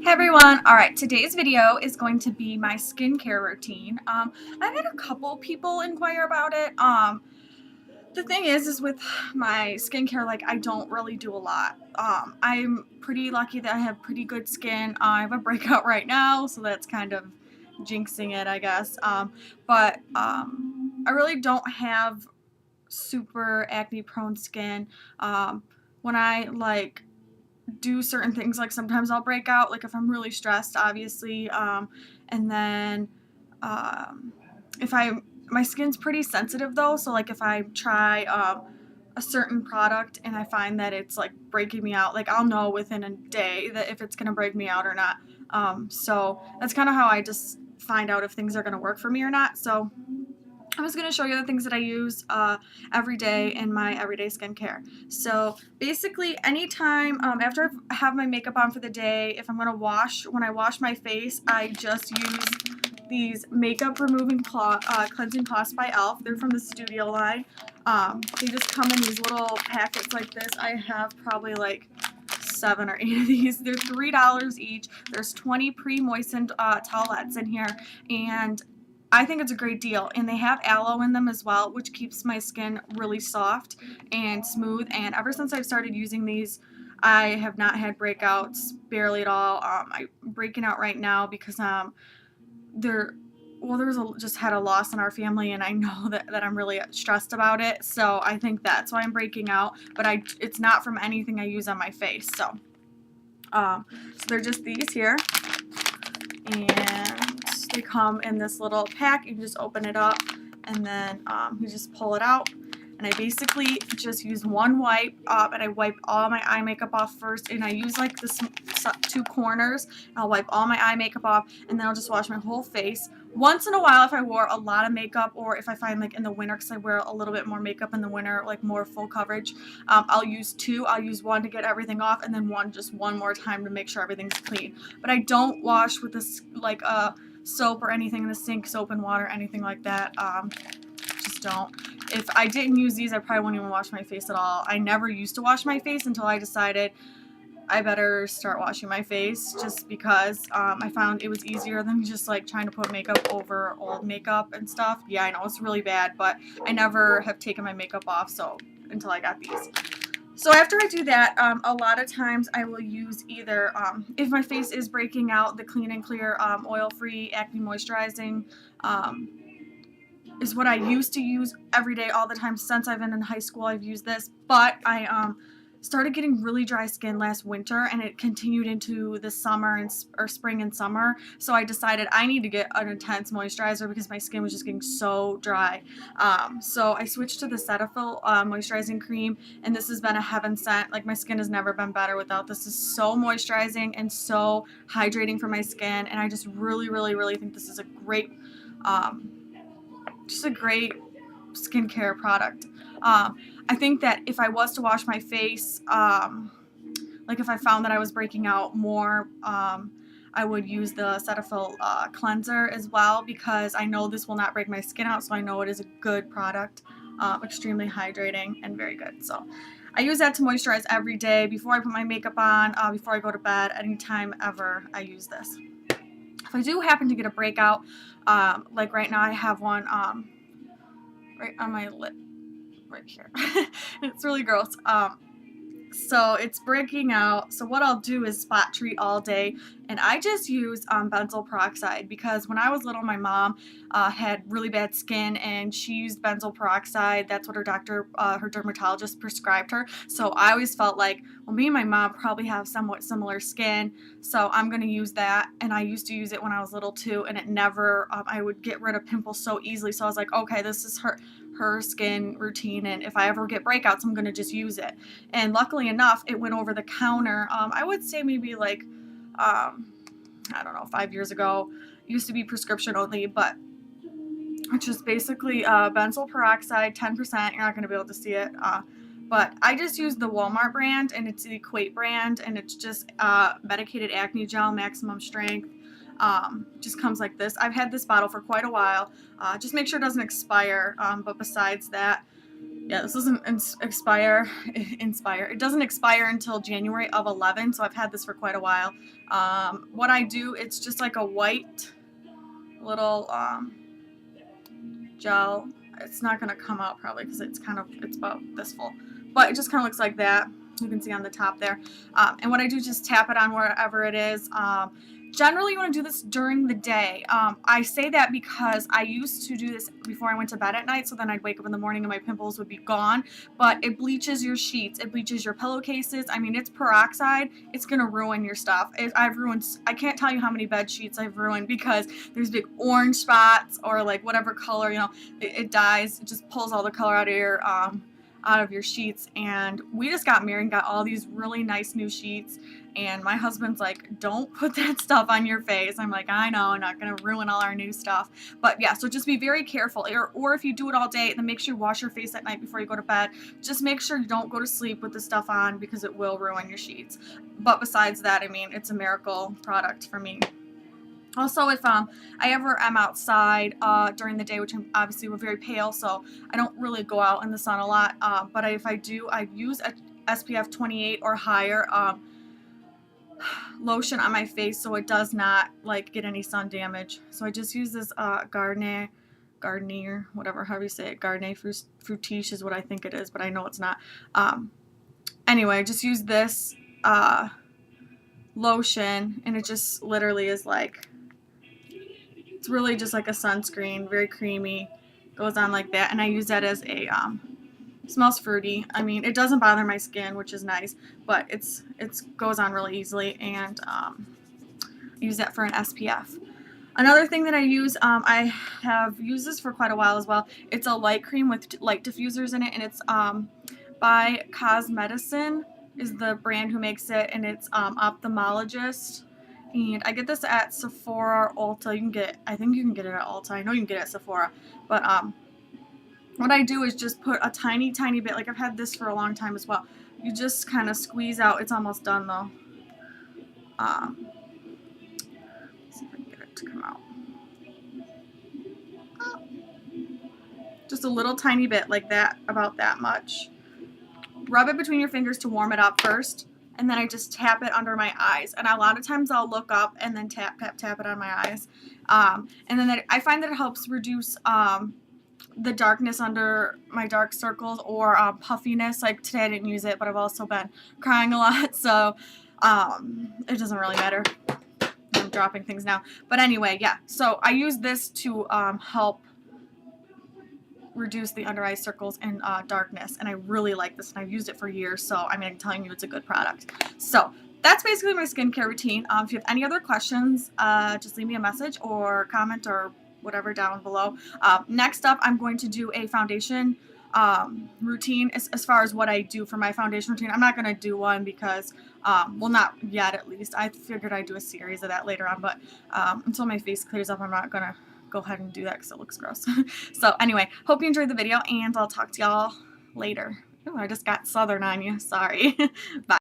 Hey everyone! Alright, today's video is going to be my skincare routine. I've had a couple people inquire about it. The thing is with my skincare, like, I don't really do a lot. I'm pretty lucky that I have pretty good skin. I have a breakout right now, so that's kind of jinxing it, I guess. But I really don't have super acne prone skin. When I do certain things, like sometimes I'll break out, like if I'm really stressed, obviously. And then um, if I my skin's pretty sensitive though, so like if I try a certain product and I find that it's like breaking me out, like I'll know within a day that if it's gonna break me out or not. So that's kind of how I just find out if things are gonna work for me or not. So I'm just going to show you the things that I use every day in my everyday skincare. So basically anytime after I have my makeup on for the day, if I'm going to when I wash my face, I just use these makeup removing cleansing cloths by e.l.f. They're from the Studio line. They just come in these little packets like this. I have probably like 7 or 8 of these. They're $3 each. There's 20 pre-moistened towelettes in here, and I think it's a great deal. And they have aloe in them as well, which keeps my skin really soft and smooth. And ever since I've started using these, I have not had breakouts barely at all. I'm breaking out right now because just had a loss in our family, and I know that I'm really stressed about it. So I think that's why I'm breaking out. But it's not from anything I use on my face. So they're just these here, and they come in this little pack. You can just open it up, and then you just pull it out. And I basically just use one wipe, and I wipe all my eye makeup off first. And I use like this 2 corners. And I'll wipe all my eye makeup off, and then I'll just wash my whole face. Once in a while, if I wore a lot of makeup, or if I find like in the winter, because I wear a little bit more makeup in the winter, like more full coverage, I'll use 2. I'll use one to get everything off, and then one more time to make sure everything's clean. But I don't wash with this like soap or anything in the sink, soap and water, anything like that. Just don't. If I didn't use these, I probably wouldn't even wash my face at all. I never used to wash my face until I decided I better start washing my face, just because I found it was easier than just like trying to put makeup over old makeup and stuff. Yeah, I know it's really bad, but I never have taken my makeup off until I got these. So after I do that, a lot of times I will use either, if my face is breaking out, the Clean and Clear oil-free acne moisturizing is what I used to use every day all the time. Since I've been in high school, I've used this, but I started getting really dry skin last winter, and it continued into the summer or spring and summer. So I decided I need to get an intense moisturizer because my skin was just getting so dry. So I switched to the Cetaphil moisturizing cream, and this has been a heaven sent. Like, my skin has never been better without this. Is so moisturizing and so hydrating for my skin, and I just really, really, really think this is a great just a great skincare product. I think that if I was to wash my face, like if I found that I was breaking out more, I would use the Cetaphil cleanser as well, because I know this will not break my skin out, so I know it is a good product, extremely hydrating and very good. So I use that to moisturize every day before I put my makeup on, before I go to bed, anytime ever I use this. If I do happen to get a breakout, like right now I have one right on my lip, right here. It's really gross. So it's breaking out. So what I'll do is spot treat all day, and I just use benzoyl peroxide, because when I was little, my mom had really bad skin, and she used benzoyl peroxide. That's what her dermatologist prescribed her. So I always felt like, well, me and my mom probably have somewhat similar skin, so I'm gonna use that. And I used to use it when I was little too, and it never, I would get rid of pimples so easily. So I was like, okay, this is her skin routine, and if I ever get breakouts, I'm gonna just use it. And luckily enough, it went over the counter. I would say maybe like I don't know, 5 years ago. It used to be prescription only, but it's just basically benzoyl peroxide, 10%. You're not going to be able to see it, but I just use the Walmart brand, and it's the Equate brand, and it's just medicated acne gel, maximum strength. Just comes like this. I've had this bottle for quite a while. Just make sure it doesn't expire, but besides that, Yeah, this doesn't expire. It doesn't expire until January of 11, so I've had this for quite a while. What I do, it's just like a white little gel. It's not gonna come out probably because it's about this full, but it just kind of looks like that. You can see on the top there. And what I do is just tap it on wherever it is. Generally, you want to do this during the day. I say that because I used to do this before I went to bed at night, so then I'd wake up in the morning and my pimples would be gone. But it bleaches your sheets, it bleaches your pillowcases. I mean, it's peroxide. It's gonna ruin your stuff. I can't tell you how many bed sheets I've ruined because there's big orange spots or like whatever color, it dyes. It just pulls all the color out of your sheets. And we just got married and got all these really nice new sheets, and my husband's like, don't put that stuff on your face. I'm like, I know, I'm not gonna ruin all our new stuff. But yeah, so just be very careful, or if you do it all day, then make sure you wash your face at night before you go to bed. Just make sure you don't go to sleep with the stuff on because it will ruin your sheets. But besides that, I mean, it's a miracle product for me. Also, if I ever am outside during the day, which I'm obviously we're very pale, so I don't really go out in the sun a lot. But if I do, I use a SPF 28 or higher lotion on my face, so it does not like get any sun damage. So I just use this Garnier, whatever, however you say it, Garnier Fructis is what I think it is, but I know it's not. Anyway, I just use this lotion, and it just literally is like, it's really just like a sunscreen, very creamy, goes on like that, and I use that as a smells fruity. I mean, it doesn't bother my skin, which is nice, but it goes on really easily, and I use that for an SPF. Another thing that I use, I have used this for quite a while as well. It's a light cream with light diffusers in it, and it's by Cosmedicine is the brand who makes it, and it's Ophthalmologist. And I get this at Sephora or Ulta. I think you can get it at Ulta. I know you can get it at Sephora. But what I do is just put a tiny, tiny bit. Like, I've had this for a long time as well. You just kind of squeeze out. It's almost done though. Let's see if I can get it to come out. Just a little tiny bit like that, about that much. Rub it between your fingers to warm it up first, and then I just tap it under my eyes. And a lot of times I'll look up and then tap it on my eyes. And then I find that it helps reduce the darkness under my dark circles or puffiness. Like today I didn't use it, but I've also been crying a lot, so it doesn't really matter. I'm dropping things now. But anyway, yeah, so I use this to help reduce the under eye circles and darkness, and I really like this, and I've used it for years, so I mean, I'm telling you, it's a good product. So that's basically my skincare routine. If you have any other questions, just leave me a message or comment or whatever down below. Next up, I'm going to do a foundation routine as far as what I do for my foundation routine. I'm not going to do one because, well, not yet at least. I figured I'd do a series of that later on, but until my face clears up, I'm not going to go ahead and do that because it looks gross. So anyway, hope you enjoyed the video, and I'll talk to y'all later. Oh, I just got Southern on you. Sorry. Bye.